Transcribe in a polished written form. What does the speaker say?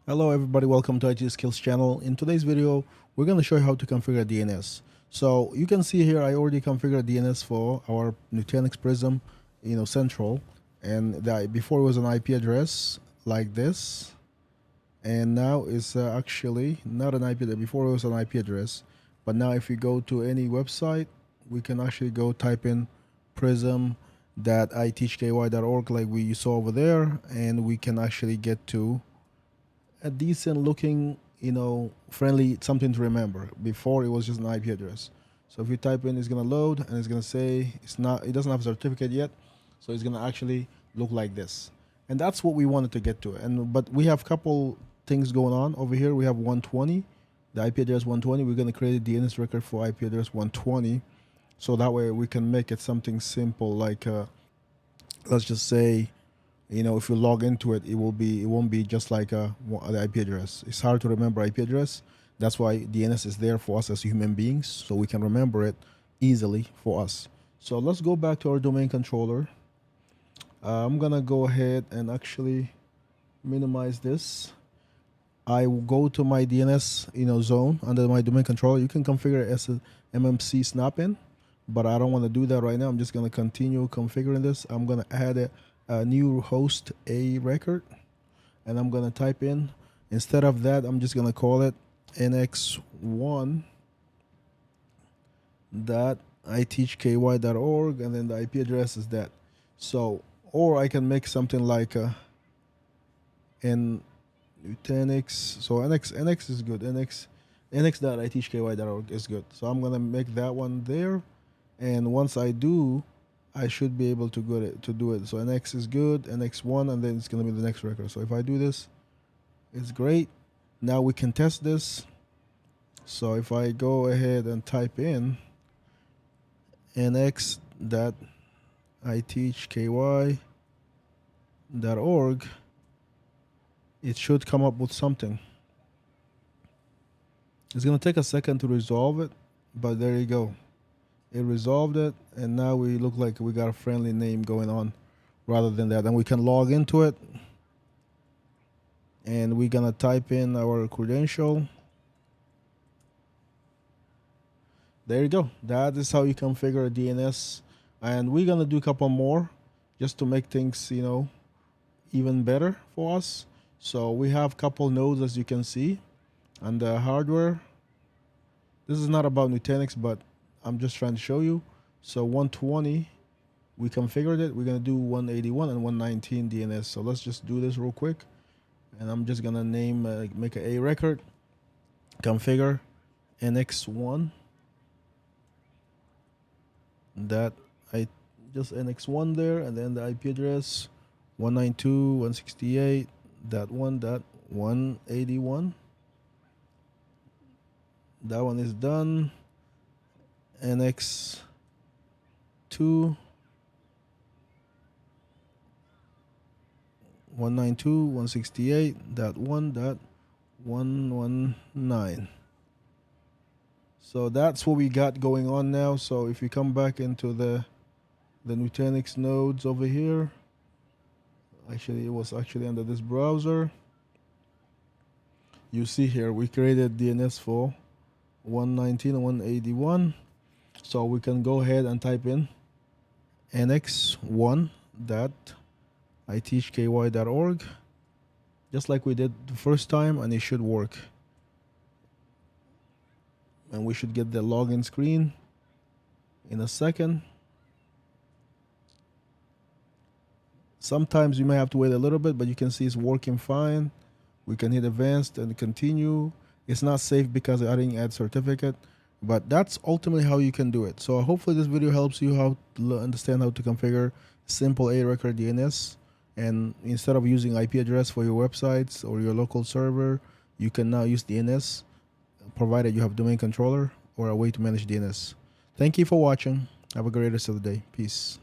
Hello everybody, welcome to IT Skills channel. In today's video, we're going to show you how to configure DNS. So you can see here I already configured DNS for our Nutanix Prism, Central, and before it was an IP address like this, and now it's actually not an IP address. Before it was an IP address, but now if you go to any website, we can actually go type in prism.iteachky.org like we saw over there, and we can actually get to a decent looking, friendly something to remember. Before it was just an IP address. So if you type in, it's gonna load and it's gonna say it doesn't have a certificate yet, so it's gonna actually look like this. And that's what we wanted to get to. But we have a couple things going on over here. We have 120, the IP address 120. We're gonna create a DNS record for IP address 120, so that way we can make it something simple like let's just say, if you log into it, it won't be just like the IP address. It's hard to remember IP address. That's why DNS is there for us as human beings, so we can remember it easily for us. So let's go back to our domain controller. I'm gonna go ahead and actually minimize this. I will go to my DNS zone under my domain controller. You can configure it as a MMC snap-in, but I don't want to do that right now. I'm just gonna continue configuring this. I'm gonna add a new host A record, and I'm gonna type in, instead of that, I'm just gonna call it nx1.iteachky.org, and then the IP address is that. So, or I can make something like in Nutanix. So nx is good. nx.iteachky.org is good. So I'm gonna make that one there, and once I do, I should be able to do it. So NX is good, NX1, and then it's going to be the next record. So if I do this, it's great. Now we can test this. So if I go ahead and type in nx.iteachky.org, it should come up with something. It's going to take a second to resolve it, but there you go. It resolved it, and now we look like we got a friendly name going on rather than that. And we can log into it, and we're gonna type in our credential. There you go. That is how you configure a DNS, and we're gonna do a couple more just to make things even better for us. So we have a couple nodes, as you can see, on the hardware. This is not about Nutanix, but I'm just trying to show you. So 120, we configured it. We're gonna do 181 and 119 DNS. So let's just do this real quick, and I'm just gonna name make a record, configure nx1 that I just nx1 there, and then the IP address 192.168.1.181. That one is done. nx2 192.168.1.119. So that's what we got going on now. So if you come back into the Nutanix nodes over here, actually it was actually under this browser, you see here we created DNS for 119 and 181. So we can go ahead and type in nx1.iteachky.org just like we did the first time, and it should work. And we should get the login screen in a second. Sometimes you may have to wait a little bit, but you can see it's working fine. We can hit advanced and continue. It's not safe because I didn't add certificate, but that's ultimately how you can do it. So hopefully this video helps you how to understand how to configure simple A record DNS. And instead of using IP address for your websites or your local server, you can now use DNS, provided you have domain controller or a way to manage DNS. Thank you for watching. Have a great rest of the day. Peace.